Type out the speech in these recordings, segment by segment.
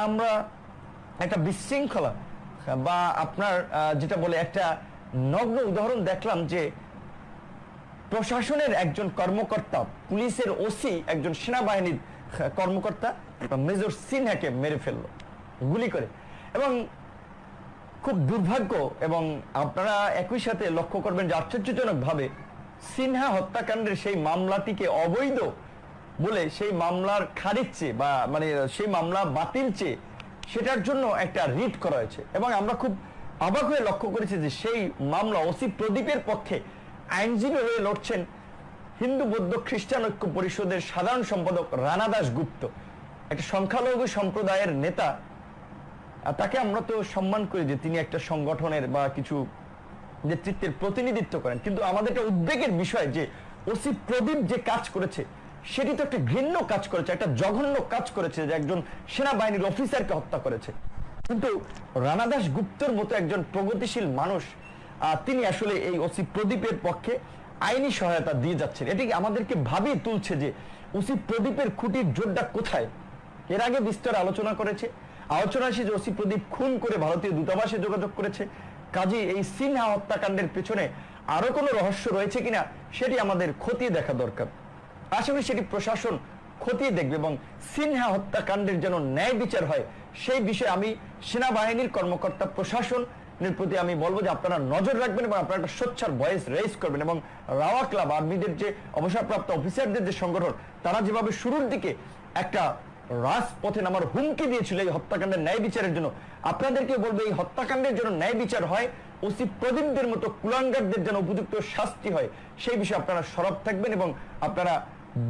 আমরা একটা বিশৃঙ্খলা বা আপনার যেটা বলে একটা নগ্ন উদাহরণ দেখলাম যে প্রশাসনের একজন কর্মকর্তা, পুলিশের ওসি একজন সেনাবাহিনীর কর্মকর্তা মেজর সিনহাকে মেরে ফেললো গুলি করে। এবং খুব দুর্ভাগ্য, এবং আপনারা একই সাথে লক্ষ্য করবেন যে আশ্চর্যজনকভাবে সিনহা হত্যাকাণ্ডের সেই মামলাটিকে অবৈধ বলে সেই মামলার খারিজ চেয়ে বা মানে সেই মামলা বাতিল চেয়ে সেটার জন্য একটা রিট করা হয়েছে। এবং আমরা খুব অবাক হয়ে লক্ষ্য করেছি যে সেই মামলা ওসি প্রদীপের পক্ষে আইনজীবী হয়ে লড়ছেন হিন্দু বৌদ্ধ খ্রিস্টান ঐক্য পরিষদের সাধারণ সম্পাদক রানা দাস গুপ্ত, একটা সংখ্যালঘু সম্প্রদায়ের নেতা। তাকে আমরা তো সম্মান করি যে তিনি একটা সংগঠনের বা কিছু নেতৃত্বের প্রতিনিধিত্ব করেন, কিন্তু আমাদের একটা উদ্বেগের বিষয় যে ওসি প্রদীপ যে কাজ করেছে সেটি তো একটা ঘৃণ্য কাজ করেছে, একটা জঘন্য কাজ করেছে, যে একজন সেনাবাহিনীর অফিসারকে হত্যা করেছে। কিন্তু রানা দাস গুপ্তর মতো একজন প্রগতিশীল মানুষ তিনি আসলে এই ওসি প্রদীপের পক্ষে আইনি সহায়তা দিয়ে যাচ্ছেন। এটি আমাদেরকে ভাবিয়ে তুলছে যে ওসি প্রদীপের খুঁটির জোরটা কোথায়। এর আগে বিস্তর আলোচনা করেছে, আলোচনা আসে যে ওসি প্রদীপ খুন করে ভারতীয় দূতাবাসে যোগাযোগ করেছে। কাজী এই সিনহা হত্যাকাণ্ডের পেছনে আরো কোনো রহস্য রয়েছে কিনা সেটি আমাদের খতিয়ে দেখা দরকার। আশা করি সেটি প্রশাসন খতিয়ে দেখবে এবং সিনহা হত্যাকাণ্ডের যেন ন্যায় বিচার হয় সেই বিষয়ে আমি সেনাবাহিনীর কর্মকর্তা প্রশাসনের প্রতি আমি বলবো যে আপনারা নজর রাখবেন এবং আপনারা একটা সোচ্চার ভয়েস রেজ করবেন। এবং রাওয়া ক্লাব আর্মিদের যে অবসরপ্রাপ্ত অফিসারদের যে সংগঠন, তারা যেভাবে শুরুর দিকে একটা রাজপথে নামার হুমকি দিয়েছিল এই হত্যাকাণ্ডের ন্যায় বিচারের জন্য, আপনাদেরকে বলবো এই হত্যাকাণ্ডের জন্য ন্যায় বিচার হয়, ওসি প্রদীপদের মতো কুলাঙ্গারদের যেন উপযুক্ত শাস্তি হয় সেই বিষয়ে আপনারা সরব থাকবেন এবং আপনারা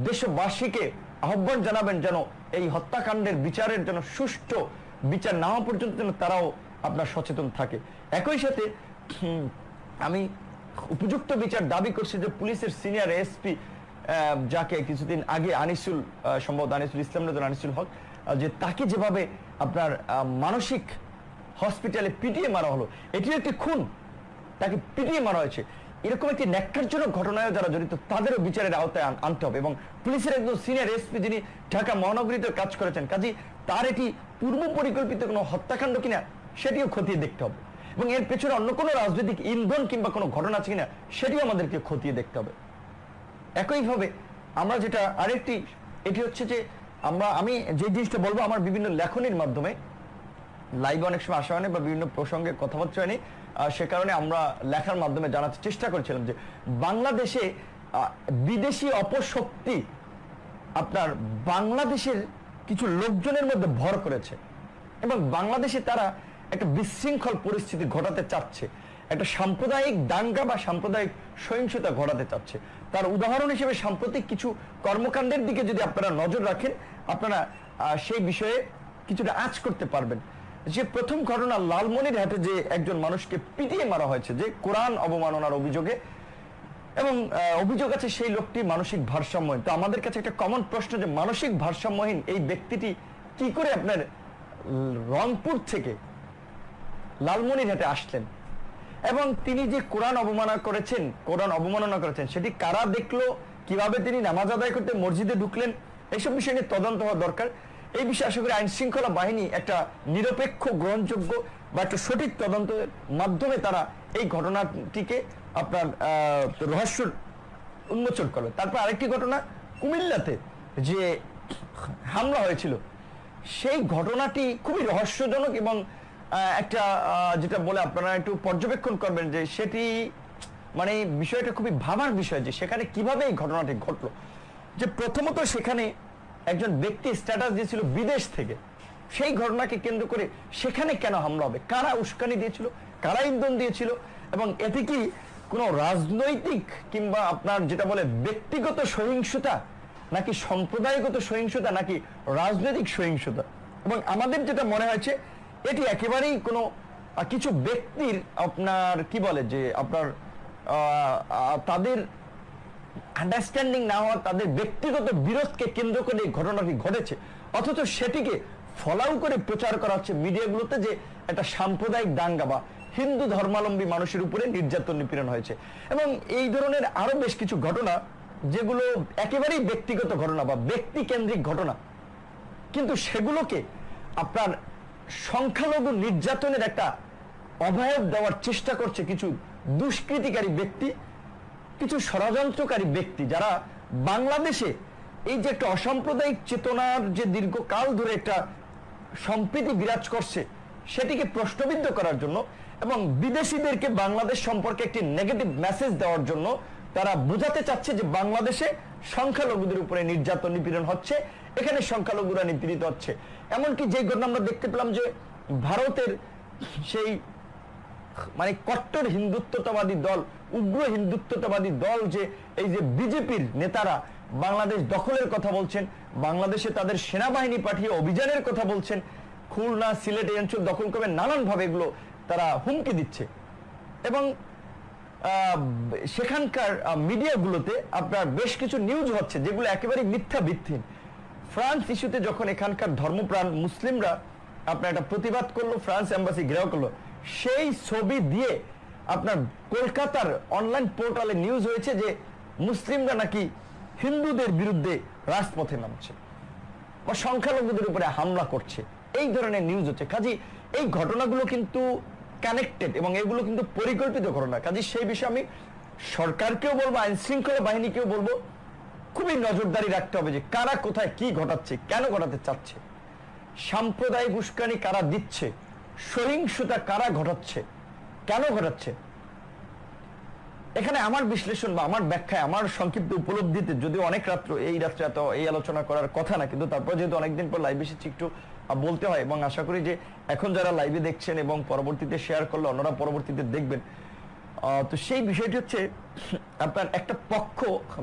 দেশবাসীকে আহ্বান জানাবেন যেন এই হত্যাকাণ্ডের বিচারের জন্য সুষ্ঠু বিচার না হওয়া পর্যন্ত যেন তারাও আপনার সচেতন থাকে। একই সাথে আমি উপযুক্ত বিচার দাবি করছি যে পুলিশের সিনিয়র এসপি যাকে কিছুদিন আগে আনিসুল, সম্ভবত আনিসুল ইসলাম নজর আনিসুল হক, যে তাকে যেভাবে আপনার মানসিক হসপিটালে পিটিয়ে মারা হলো, এটিও একটি খুন, তাকে পিটিয়ে মারা হয়েছে। এরকম একটি ন্যাক্কারজনক ঘটনায় যারা জড়িত তাদেরও বিচারের আওতায় আনতে হবে। এবং পুলিশের একজন সিনিয়র এসপি যিনি ঢাকা মহানগরীতে কাজ করেছেন, কাজী তার এটি পূর্ব পরিকল্পিত কোনো হত্যাকাণ্ড কিনা সেটিও খতিয়ে দেখতে হবে এবং এর পেছনে অন্য কোনো রাজনৈতিক ইন্ধন কিংবা কোনো ঘটনা আছে কিনা সেটিও আমাদেরকে খতিয়ে দেখতে হবে। একইভাবে আমরা যেটা আরেকটি, এটি হচ্ছে যে আমি যে জিনিসটা বলবো, আমার বিভিন্ন লেখনীর মাধ্যমে লাইভে অনেক সময় আসা হয়নি বা বিভিন্ন প্রসঙ্গে কথাবার্তা হয়নি, সে কারণে আমরা লেখার মাধ্যমে জানাতে চেষ্টা করেছিলাম যে বাংলাদেশে বিদেশি অপশক্তি আপনার বাংলাদেশের কিছু লোকজনের মধ্যে ভর করেছে এবং বাংলাদেশে তারা একটা বিশৃঙ্খল পরিস্থিতি ঘটাতে চাচ্ছে, একটা সাম্প্রদায়িক দাঙ্গা বা সাম্প্রদায়িক সহিংসতা ঘটাতে চাচ্ছে। তার উদাহরণ হিসেবে সাম্প্রতিক কিছু কর্মকাণ্ডের দিকে যদি আপনারা নজর রাখেন, আপনারা সেই বিষয়ে কিছুটা আঁচ করতে পারবেন। যে প্রথম ঘটনা লালমনিরহাটে যে একজন মানুষকে পিটিয়ে মারা হয়েছে যে কোরআন অবমাননার অভিযোগে, এবং অভিযোগ আছে সেই লোকটি মানসিক ভারসাম্যহীন। তো আমাদের কাছে একটা কমন প্রশ্ন যে মানসিক ভারসাম্যহীন এই ব্যক্তিটি কি করে আপনার রংপুর থেকে লালমনিরহাটে আসলেন, এবং তিনি যে কোরআন অবমাননা করেছেন সেটি কারা দেখলো, কিভাবে তিনি নামাজ আদায় করতে মসজিদে ঢুকলেন, এইসব বিষয় নিয়ে তদন্ত হওয়া দরকার। এই বিষয়ে আশা করি আইন শৃঙ্খলা বাহিনী একটা নিরপেক্ষ, গ্রহণযোগ্য বা একটা সঠিক তদন্তের মাধ্যমে তারা এই ঘটনাটিকে আপনার রহস্য উন্মোচন করবে। তারপর আরেকটি ঘটনা কুমিল্লাতে যে হামলা হয়েছিল, সেই ঘটনাটি খুবই রহস্যজনক এবং একটা যেটা বলে আপনারা একটু পর্যবেক্ষণ করবেন যে সেটি মানে বিষয়টা খুবই ভাবার বিষয় যে সেখানে কিভাবে এই ঘটনাটি ঘটলো। যে প্রথমত সেখানে একজন ব্যক্তি স্ট্যাটাস দিয়েছিল বিদেশ থেকে, সেই ঘটনাকে কেন্দ্র করে সেখানে কেন হামলা হবে, কারা উস্কানি দিয়েছিল, কারা ইন্ধন দিয়েছিল, এবং এতে কি কোনো রাজনৈতিক কিংবা আপনার যেটা বলে ব্যক্তিগত সহিংসতা নাকি সম্প্রদায়গত সহিংসতা নাকি রাজনৈতিক সহিংসতা। এবং আমাদের যেটা মনে হয়েছে এটি একেবারেই কোনো কিছু ব্যক্তির আপনার কি বলে যে আপনার তাদের আন্ডারস্ট্যান্ডিং না হওয়া, তাদের ব্যক্তিগত বিরোধকে কেন্দ্র করে এই ঘটনাটি ঘটেছে, অথচ সেটিকে ফলাও করে প্রচার করা হচ্ছে মিডিয়াগুলোতে যে একটা সাম্প্রদায়িক দাঙ্গা বা হিন্দু ধর্মাবলম্বী মানুষের উপরে নির্যাতন নিপীড়ন হয়েছে। এবং এই ধরনের আরো বেশ কিছু ঘটনা যেগুলো একেবারেই ব্যক্তিগত ঘটনা বা ব্যক্তি কেন্দ্রিক ঘটনা, কিন্তু সেগুলোকে আপনার সংখ্যালঘু নির্যাতনের একটা অভয় দেওয়ার চেষ্টা করছে কিছু দুষ্কৃতিকারী ব্যক্তি, কিছু ষড়যন্ত্রকারী ব্যক্তি, যারা বাংলাদেশে এই যে একটা অসাম্প্রদায়িক চেতনার যে দীর্ঘকাল ধরে একটা সম্প্রীতি বিরাজ করছে সেটিকে প্রশ্নবিদ্ধ করার জন্য এবং বিদেশিদেরকে বাংলাদেশ সম্পর্কে একটি নেগেটিভ মেসেজ দেওয়ার জন্য তারা বোঝাতে চাচ্ছে যে বাংলাদেশে সংখ্যালঘুদের উপরে নির্যাতন নিপীড়ন হচ্ছে, এখানে সংখ্যালঘুরা নিপীড়িত হচ্ছে। এমনকি যে ঘটনা আমরা দেখতে পেলাম যে ভারতের সেই মানে কট্টর হিন্দুত্ববাদী দল, উগ্র হিন্দুত্ববাদী দল, যে এই যে বিজেপির নেতারা বাংলাদেশ দখলের কথা বলছেন, বাংলাদেশে তাদের সেনাবাহিনী পাঠিয়ে অভিযানের কথা বলছেন, খুলনা সিলেট এই অঞ্চল দখল করবে, নানানভাবে এগুলো তারা হুমকি দিচ্ছে। এবং সেখানকার মিডিয়াগুলোতে আপনার বেশ কিছু নিউজ হচ্ছে যেগুলো একেবারে মিথ্যা ভিত্তিহীন। ফ্রান্স ইস্যুতে যখন এখানকার ধর্মপ্রাণ মুসলিমরা আপনার একটা প্রতিবাদ করলো, ফ্রান্স এম্বাসি ঘেরাও করলো, সেই ছবি দিয়ে আপনার কলকাতার অনলাইন পোর্টালে নিউজ হয়েছে যে মুসলিমরা নাকি হিন্দুদের বিরুদ্ধে রাজপথে নামছে বা সংখ্যালঘুদের উপরে হামলা করছে, এই ধরনের নিউজ হচ্ছে। কাজী এই ঘটনাগুলো কিন্তু কানেক্টেড এবং এগুলো কিন্তু পরিকল্পিত ঘটনা। কাজী সেই বিষয়ে আমি সরকারকেও বলবো, আইন শৃঙ্খলা বাহিনীকেও বলবো, খুবই নজরদারি রাখতে হবে যে কারা কোথায় কি ঘটাচ্ছে, কেন ঘটাতে চাচ্ছে, সাম্প্রদায়িক উস্কানি কারা দিচ্ছে, সহিংসতা কারা ঘটাচ্ছে, কেন ঘটাচ্ছে। এখানে আমার বিশ্লেষণ বা আমার ব্যাখ্যায়, আমার সংক্ষিপ্ত উপলব্ধিতে, যদিও অনেক রাত্র এই রাত্রে এত এই আলোচনা করার কথা না, কিন্তু তারপর যেহেতু অনেকদিন পর লাইভ এসেছি একটু বলতে হয় এবং আশা করি যে এখন যারা লাইভে দেখছেন এবং পরবর্তীতে শেয়ার করলে অন্যরা পরবর্তীতে দেখবেন। তো সেই বিষয়টি হচ্ছে আপনার একটা পক্ষ,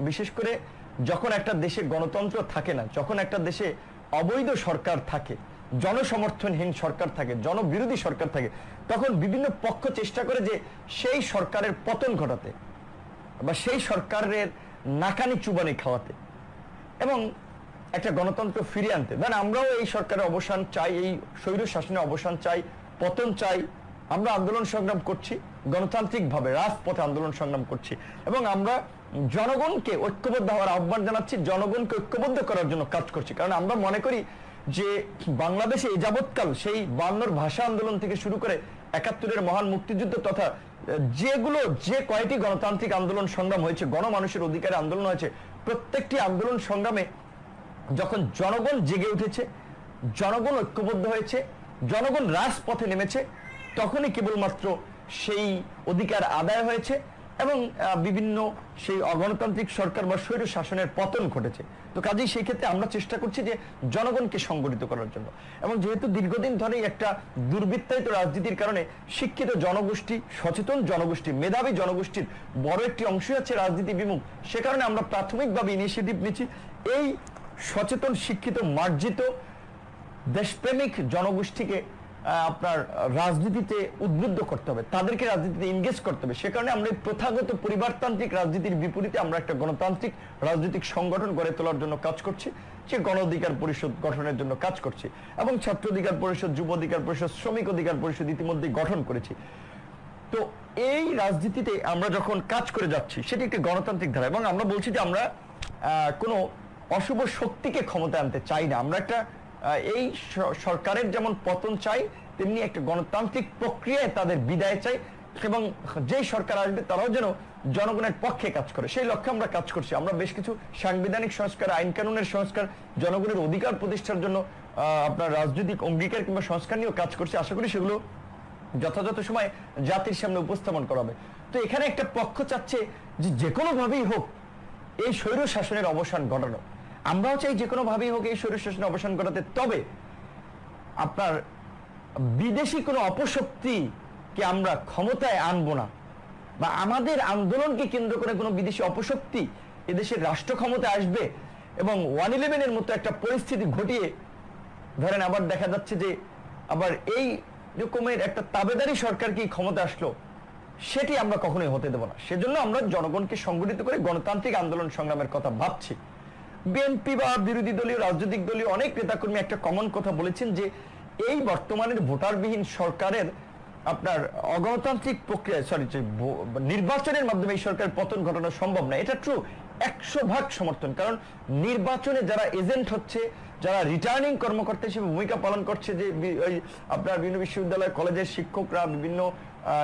বিশেষ করে যখন একটা দেশে গণতন্ত্র থাকে না, যখন একটা দেশে অবৈধ সরকার থাকে, জনসমর্থনহীন সরকার থাকে, জনবিরোধী সরকার থাকে, তখন বিভিন্ন পক্ষ চেষ্টা করে যে সেই সরকারের পতন ঘটাতে বা সেই সরকারের নাকানি চুবানি খাওয়াতে এবং একটা গণতন্ত্র ফিরিয়ে আনতে। ধরেন আমরাও এই সরকারের অবসান চাই, এই স্বৈর শাসনের অবসান চাই, পতন চাই। আমরা আন্দোলন সংগ্রাম করছি গণতান্ত্রিকভাবে, রাজপথে আন্দোলন সংগ্রাম করছি এবং আমরা জনগণকে ঐক্যবদ্ধ হওয়ার আহ্বান জানাচ্ছি, জনগণকে ঐক্যবদ্ধ করার জন্য কাজ করছি। কারণ আমরা মনে করি যে বাংলাদেশে এই যাবৎকাল সেই 52 ভাষা আন্দোলন থেকে শুরু করে 71-এর মহান মুক্তিযুদ্ধ তথা যেগুলো যে কয়টি গণতান্ত্রিক আন্দোলন সংগ্রাম হয়েছে, গণমানুষের অধিকারে আন্দোলন হয়েছে, প্রত্যেকটি আন্দোলন সংগ্রামে যখন জনগণ জেগে উঠেছে, জনগণ ঐক্যবদ্ধ হয়েছে, জনগণ রাজপথে নেমেছে, তখনই কেবলমাত্র সেই অধিকার আদায় হয়েছে এবং বিভিন্ন সেই অগণতান্ত্রিক সরকার বা স্বৈর শাসনের পতন ঘটেছে। তো কাজেই সেই ক্ষেত্রে আমরা চেষ্টা করছি যে জনগণকে সংগঠিত করার জন্য। এবং যেহেতু দীর্ঘদিন ধরে একটা দুর্বৃত্তায়িত রাজনীতির কারণে শিক্ষিত জনগোষ্ঠী, সচেতন জনগোষ্ঠী, মেধাবী জনগোষ্ঠীর বড় একটি অংশই আছে রাজনীতি বিমুখ, সে কারণে আমরা প্রাথমিকভাবে ইনিশিয়েটিভ নিচ্ছি এই সচেতন, শিক্ষিত, মার্জিত, দেশপ্রেমিক জনগোষ্ঠীকে আপনার রাজনীতিতে উদ্বুদ্ধ করতে হবে, তাদেরকে রাজনীতিতে এনগেজ করতে হবে। সে কারণে আমরা প্রথাগত পরিবারতান্ত্রিক রাজনীতির বিপরীতে আমরা একটা গণতান্ত্রিক রাজনৈতিক সংগঠন গড়ে তোলার জন্য কাজ করছি, সে গণ অধিকার পরিষদ গঠনের জন্য কাজ করছি এবং ছাত্র অধিকার পরিষদ, যুব অধিকার পরিষদ, শ্রমিক অধিকার পরিষদ ইতিমধ্যে গঠন করেছি। তো এই রাজনীতিতে আমরা যখন কাজ করে যাচ্ছি সেটি একটি গণতান্ত্রিক ধারা এবং আমরা বলছি যে আমরা কোনো অশুভ শক্তিকে ক্ষমতা আনতে চাই না। আমরা একটা এই সরকারের যেমন পতন চাই, তেমনি একটা গণতান্ত্রিক প্রক্রিয়ায় তাদের বিদায় চাই এবং যেই সরকার আসবে তারাও যেন জনগণের পক্ষে কাজ করে, সেই লক্ষ্যে আমরা কাজ করছি। আমরা বেশ কিছু সাংবিধানিক সংস্কার, আইন কানুনের সংস্কার, জনগণের অধিকার প্রতিষ্ঠার জন্য আপনার রাজনৈতিক অঙ্গীকার কিংবা সংস্কার নিয়েও কাজ করছি। আশা করি সেগুলো যথাযথ সময় জাতির সামনে উপস্থাপন করা হবে। তো এখানে একটা পক্ষ চাচ্ছে যে যে কোনোভাবেই হোক এই স্বৈর শাসনের অবসান ঘটানো, আমরাও চাই যে কোনোভাবেই হোক এই স্বৈর শাসনের অবসান ঘটাতে। তবে আপনার বিদেশি কোনো অপশক্তিকে আমরা ক্ষমতায় আনবো না, বা আমাদের আন্দোলনকে কেন্দ্র করে কোনো বিদেশি অপশক্তি এদেশের রাষ্ট্র ক্ষমতায় আসবে এবং 111-এর মতো একটা পরিস্থিতি ঘটিয়ে ধরেন আবার দেখা যাচ্ছে যে আবার এই রকমের একটা তাবেদারি সরকার কি ক্ষমতা আসলো, সেটি আমরা কখনোই হতে দেব না। সেজন্য আমরা জনগণকে সংগঠিত করে গণতান্ত্রিক আন্দোলন সংগ্রামের কথা ভাবছি। বিএনপি বা বিরোধী দলীয়, রাজনৈতিক দলীয় অনেক নেতাকর্মী একটা কমন কথা বলেছেন যে এই বর্তমানের ভোটারবিহীন সরকারের আপনার অগণতান্ত্রিক প্রক্রিয়া নির্বাচনের মাধ্যমে এই সরকারের পতন ঘটানো সম্ভব না। এটা ট্রু, 100% সমর্থন। কারণ নির্বাচনে যারা এজেন্ট হচ্ছে, যারা রিটার্নিং কর্মকর্তা হিসেবে ভূমিকা পালন করছে, যে ওই আপনার বিভিন্ন বিশ্ববিদ্যালয় কলেজের শিক্ষকরা, বিভিন্ন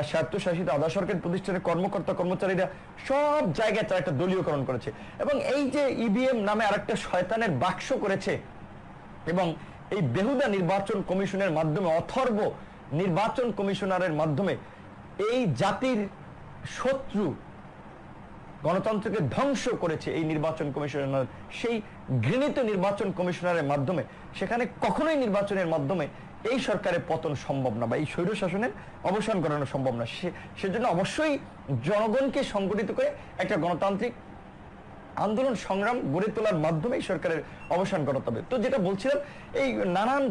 স্বায়ত্তশাসিত আধা সরকারি প্রতিষ্ঠানের কর্মকর্তা কর্মচারীরা সব জায়গায় তারা একটা দলীয়করণ করেছে। এবং এই যে ইভিএম নামে আরেকটা শয়তানের বাক্স করেছে, এবং এই বেহুদা নির্বাচন কমিশনের মাধ্যমে, অথর্ব নির্বাচন কমিশনারের মাধ্যমে এই জাতির শত্রু গণতন্ত্রকে ধ্বংস করেছে এই নির্বাচন কমিশনার, সেই ঘৃণিত নির্বাচন কমিশনারের মাধ্যমে। সেখানে কখনোই নির্বাচনের মাধ্যমে এই সরকারের পতন সম্ভব না, বা এই স্বৈর শাসনের অবসান করানো সম্ভব না। সেজন্য অবশ্যই জনগণকে সংগঠিত করে একটা গণতান্ত্রিক আন্দোলন সংগ্রাম গড়ে তোলার মাধ্যমে এই সরকারের অবসান করাতে হবে। তো যেটা বলছিলাম, এই নানান